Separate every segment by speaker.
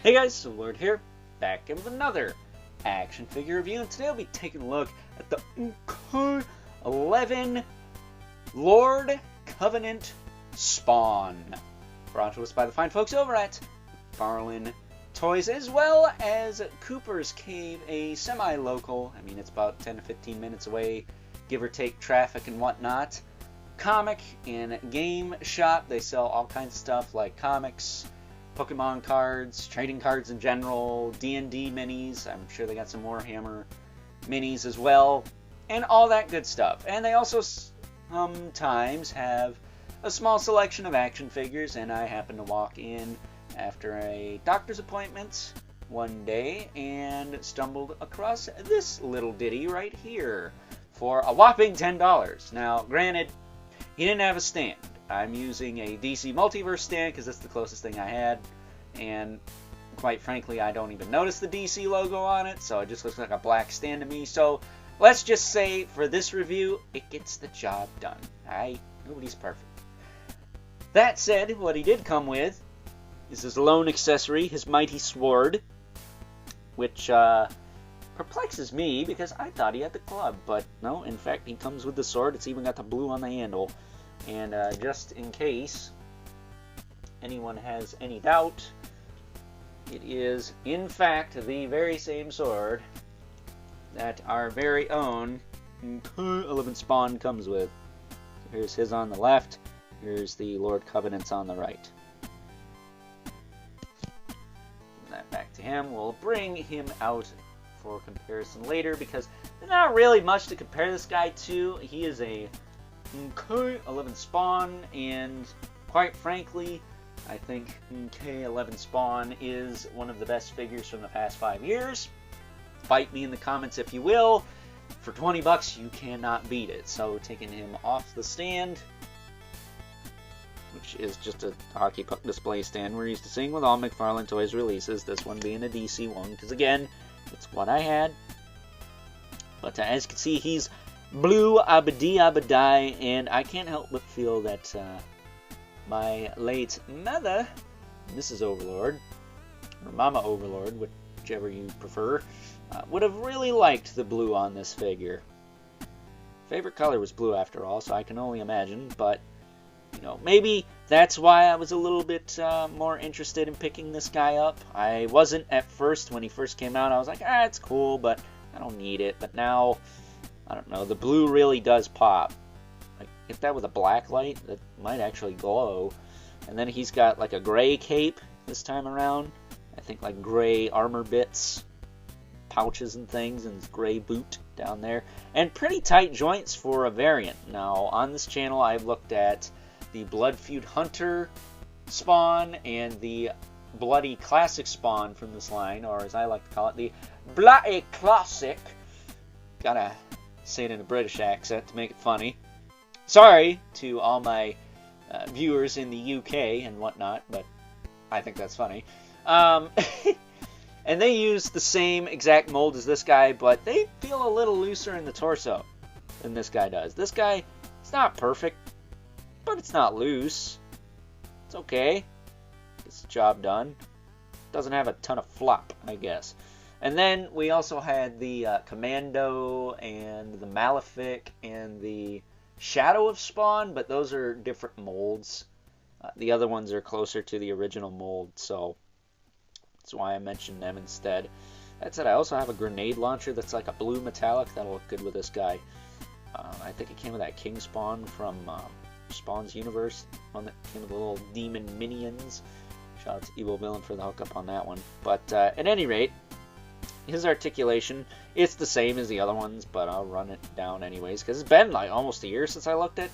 Speaker 1: Hey guys, Lord here, back with another action figure review, and today I'll be taking a look at the 11 Lord Covenant Spawn, brought to us by the fine folks over at McFarlane Toys, as well as Cooper's Cave, a semi-local, I mean it's about 10 to 15 minutes away, give or take traffic and whatnot, comic and game shop. They sell all kinds of stuff like comics, Pokemon cards, trading cards in general, D&D minis. I'm sure they got some Warhammer minis as well, and all that good stuff. And they also sometimes have a small selection of action figures, and I happened to walk in after a doctor's appointment one day and stumbled across this little ditty right here for a whopping $10. Now, granted, he didn't have a stand. I'm using a DC Multiverse stand because that's the closest thing I had, and quite frankly I don't even notice the DC logo on it, so it just looks like a black stand to me. So let's just say for this review it gets the job done. Nobody's perfect. That said, what he did come with is his lone accessory, his mighty sword, which perplexes me because I thought he had the club, but no, in fact he comes with the sword. It's even got the blue on the handle. And just in case anyone has any doubt, it is in fact the very same sword that our very own 11 Spawn comes with. So here's his on the left, here's the Lord Covenant's on the right. Give that back to him. We'll bring him out for comparison later because there's not really much to compare this guy to. He is a 11 Spawn, and quite frankly, I think 11 Spawn is one of the best figures from the past 5 years. Fight me in the comments if you will. For 20 bucks, you cannot beat it. So taking him off the stand, which is just a hockey puck display stand we're used to seeing with all McFarlane Toys releases, this one being a DC one, because again, it's what I had. But as you can see, he's blue abadie, and I can't help but feel that my late mother, Mrs. Overlord, or Mama Overlord, whichever you prefer, would have really liked the blue on this figure. Favorite color was blue after all, so I can only imagine, but you know, maybe that's why I was a little bit more interested in picking this guy up. I wasn't at first. When he first came out, I was like, it's cool, but I don't need it. But now, I don't know, the blue really does pop. Like, if that was a black light, that might actually glow. And then he's got like a gray cape this time around. I think like gray armor bits, pouches and things, and his gray boot down there. And pretty tight joints for a variant. Now, on this channel, I've looked at the Blood Feud Hunter Spawn and the Bloody Classic Spawn from this line, or as I like to call it, the Bloody Classic. Gotta say it in a British accent to make it funny. Sorry to all my viewers in the UK and whatnot, but I think that's funny. And they use the same exact mold as this guy, but they feel a little looser in the torso than this guy does. This guy, it's not perfect, but it's not loose. It's okay. Gets the job done. Doesn't have a ton of flop, I guess. And then we also had the Commando and the Malefic and the Shadow of Spawn, but those are different molds. The other ones are closer to the original mold, so that's why I mentioned them instead. That said, I also have a grenade launcher that's like a blue metallic. That'll look good with this guy. I think it came with that King Spawn from Spawn's Universe, one that came with the little demon minions. Shout out to Evil Villain for the hookup on that one. But at any rate, his articulation, it's the same as the other ones, but I'll run it down anyways, because it's been like almost a year since I looked at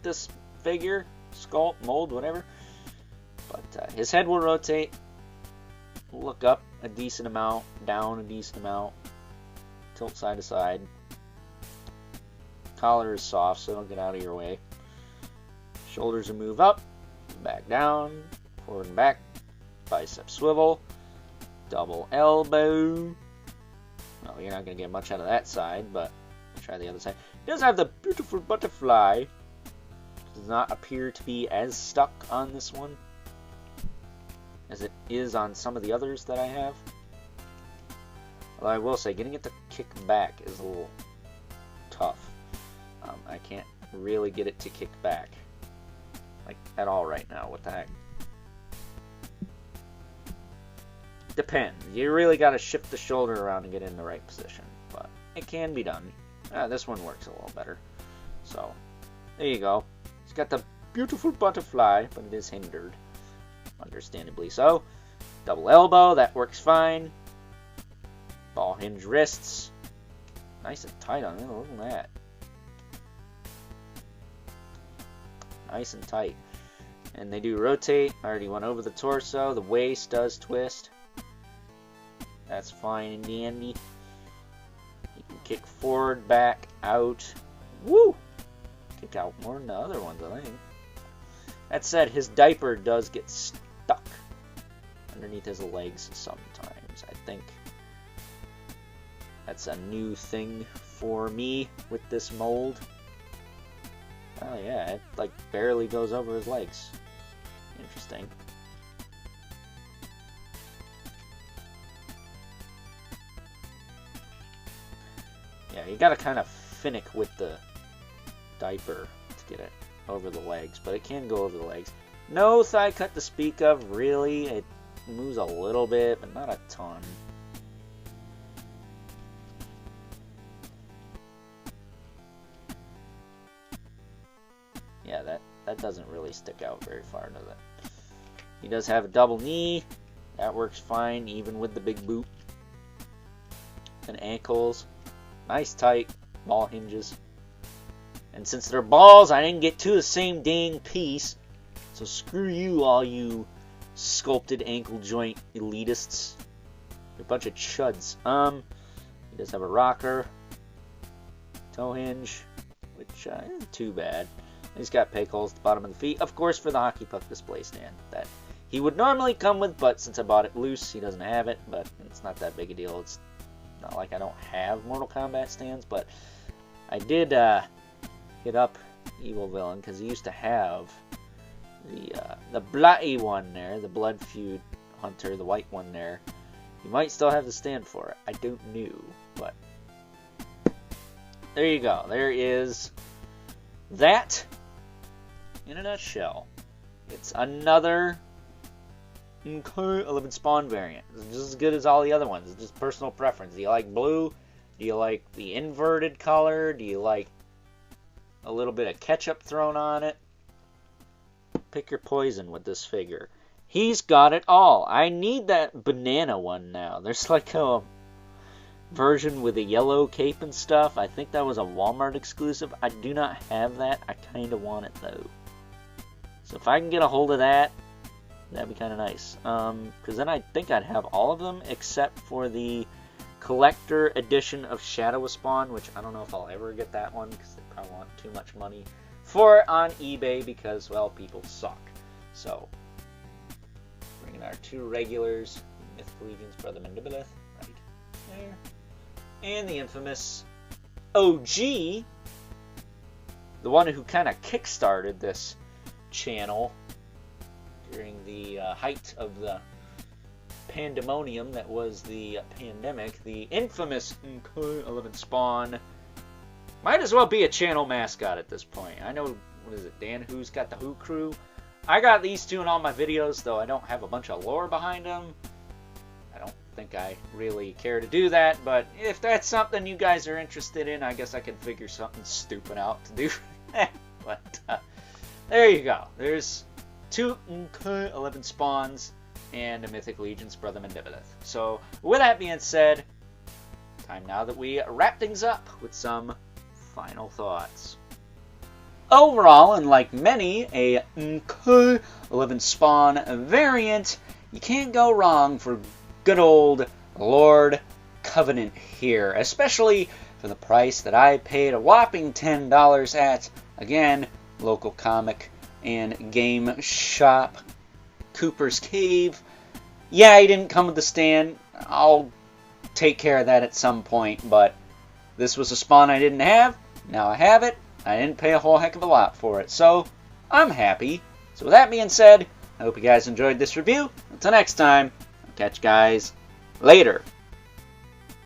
Speaker 1: this figure, sculpt, mold, whatever. But his head will rotate, look up a decent amount, down a decent amount, tilt side to side. Collar is soft, so don't get out of your way. Shoulders will move up, back down, forward and back, bicep swivel, double elbow. Well, you're not going to get much out of that side, but try the other side. He does have the beautiful butterfly. Does not appear to be as stuck on this one. as it is on some of the others that I have. Although I will say, getting it to kick back is a little tough. I can't really get it to kick back, like, at all right now. What the heck? Depends. You really got to shift the shoulder around and get in the right position, but it can be done. This one works a little better. So, there you go. It's got the beautiful butterfly, but it is hindered, understandably so. Double elbow, that works fine. Ball hinge wrists. Nice and tight on it, look at that. Nice and tight. And they do rotate. I already went over the torso. The waist does twist. That's fine and dandy. You can kick forward, back, out. Woo! Kick out more than the other ones, I think. That said, his diaper does get stuck underneath his legs sometimes. I think that's a new thing for me with this mold. Oh yeah, it like barely goes over his legs. Interesting. Yeah, you gotta kind of finnick with the diaper to get it over the legs, but it can go over the legs. No thigh cut to speak of, really. It moves a little bit, but not a ton. Yeah, that doesn't really stick out very far, does it? He does have a double knee. That works fine, even with the big boot. And ankles. Nice tight ball hinges. And since they're balls, I didn't get to the same dang piece. So screw you, all you sculpted ankle joint elitists. You're a bunch of chuds. He does have a rocker. Toe hinge, which isn't too bad. He's got peg holes at the bottom of the feet, of course, for the hockey puck display stand that he would normally come with, but since I bought it loose, he doesn't have it, but it's not that big a deal. It's not like I don't have Mortal Kombat stands, but I did hit up Evil Villain, because he used to have the bloody one there, the Blood Feud Hunter, the white one there. He might still have the stand for it. I don't know, but there you go. There is that in a nutshell. It's another 11 Spawn variant. It's just as good as all the other ones. It's just personal preference. Do you like blue? Do you like the inverted color? Do you like a little bit of ketchup thrown on it? Pick your poison with this figure. He's got it all. I need that banana one now. There's like a version with a yellow cape and stuff. I think that was a Walmart exclusive. I do not have that. I kind of want it though. So if I can get a hold of that, that'd be kind of nice. Because then I think I'd have all of them except for the collector edition of Shadow of Spawn, which I don't know if I'll ever get that one because they probably want too much money for it on eBay because, well, people suck. So, bringing our two regulars, Mythical Legions, Brother Mandibilith, right there. And the infamous OG, the one who kind of kickstarted this channel during the height of the pandemonium that was the pandemic, the infamous 11 Spawn. Might as well be a channel mascot at this point. I know, what is it, Dan Who's got the Who Crew? I got these two in all my videos, though I don't have a bunch of lore behind them. I don't think I really care to do that, but if that's something you guys are interested in, I guess I can figure something stupid out to do. But there you go. There's two 11 Spawns and a Mythic Legion's Brother Mandibilith. So with that being said, time now that we wrap things up with some final thoughts. Overall, unlike many a 11 Spawn variant, you can't go wrong for good old Lord Covenant here, especially for the price that I paid a whopping $10 at, again, local comic and game shop, Cooper's Cave. Yeah, he didn't come with the stand. I'll take care of that at some point, but this was a Spawn I didn't have. Now I have it. I didn't pay a whole heck of a lot for it, so I'm happy. So with that being said, I hope you guys enjoyed this review. Until next time, I'll catch you guys later.